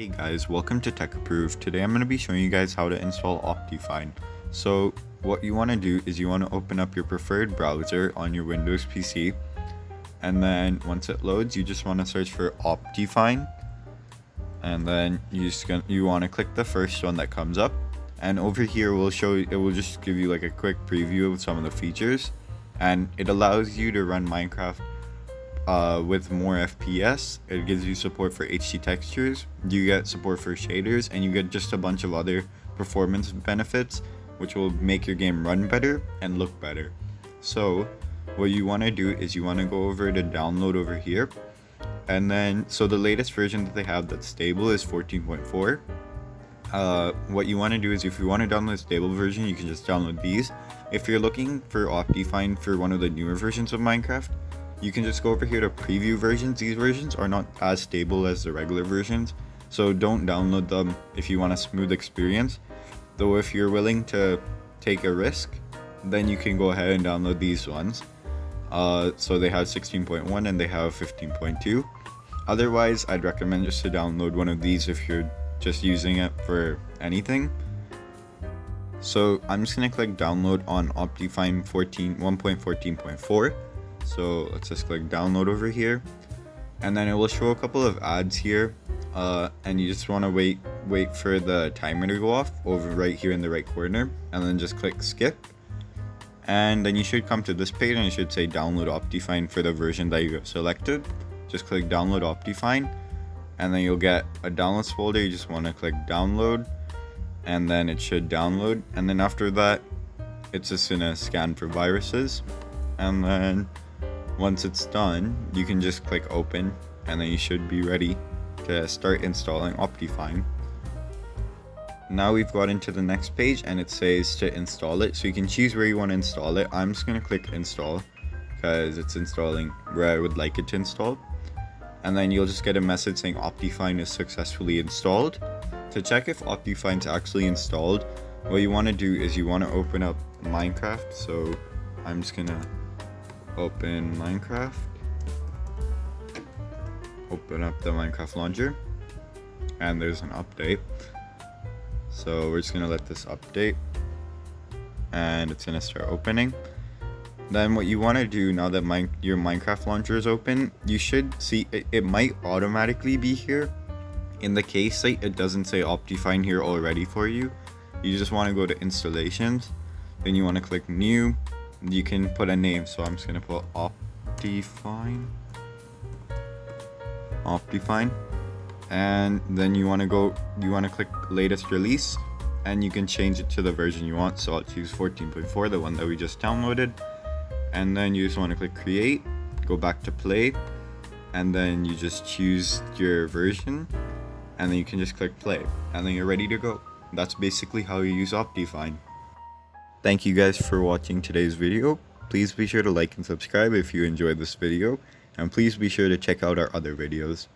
Hey guys, welcome to Tech Approved. Today I'm going to be showing you guys how to install Optifine. So what you want to do is you want to open up your preferred browser on your Windows PC, and then once it loads you just want to search for Optifine, and then you want to click the first one that comes up, and over here it will just give you like a quick preview of some of the features, and it allows you to run Minecraft with more FPS. It gives you support for HD textures, you get support for shaders, and you get just a bunch of other performance benefits which will make your game run better and look better. So what you want to do is you want to go over to download over here, and then so the latest version that they have that's stable is 14.4. What you want to do is if you want to download a stable version, you can just download these. If you're looking for Optifine for one of the newer versions of Minecraft, you can just go over here to preview versions. These versions are not as stable as the regular versions, so don't download them if you want a smooth experience. Though if you're willing to take a risk, then you can go ahead and download these ones. So they have 16.1 and they have 15.2. Otherwise, I'd recommend just to download one of these if you're just using it for anything. So I'm just gonna click download on Optifine 1.14.4. So let's just click download over here, and then it will show a couple of ads here, and you just want to wait for the timer to go off over right here in the right corner, and then just click skip, and then you should come to this page and it should say download Optifine for the version that you have selected. Just click download Optifine, and then you'll get a downloads folder. You just want to click download, and then it should download, and then after that it's just gonna scan for viruses, and then once it's done, you can just click open, and then you should be ready to start installing Optifine. Now we've got into the next page and it says to install it, so you can choose where you want to install it. I'm just going to click install because it's installing where I would like it to install, and then you'll just get a message saying Optifine is successfully installed. To check if Optifine's actually installed, what you want to do is you want to open up Minecraft. So I'm just gonna open Minecraft, open up the Minecraft launcher, and there's an update. So we're just gonna let this update, and it's gonna start opening. Then what you want to do now that your Minecraft launcher is open, you should see it might automatically be here. In the case that it doesn't say Optifine here already for you, you just want to go to installations, then you want to click new. You can put a name, so I'm just gonna put Optifine, and then you want to click latest release, and you can change it to the version you want. So I'll choose 14.4, the one that we just downloaded, and then you just want to click create, go back to play, and then you just choose your version, and then you can just click play, and then you're ready to go. That's basically how you use Optifine. Thank you guys for watching today's video. Please be sure to like and subscribe if you enjoyed this video, and please be sure to check out our other videos.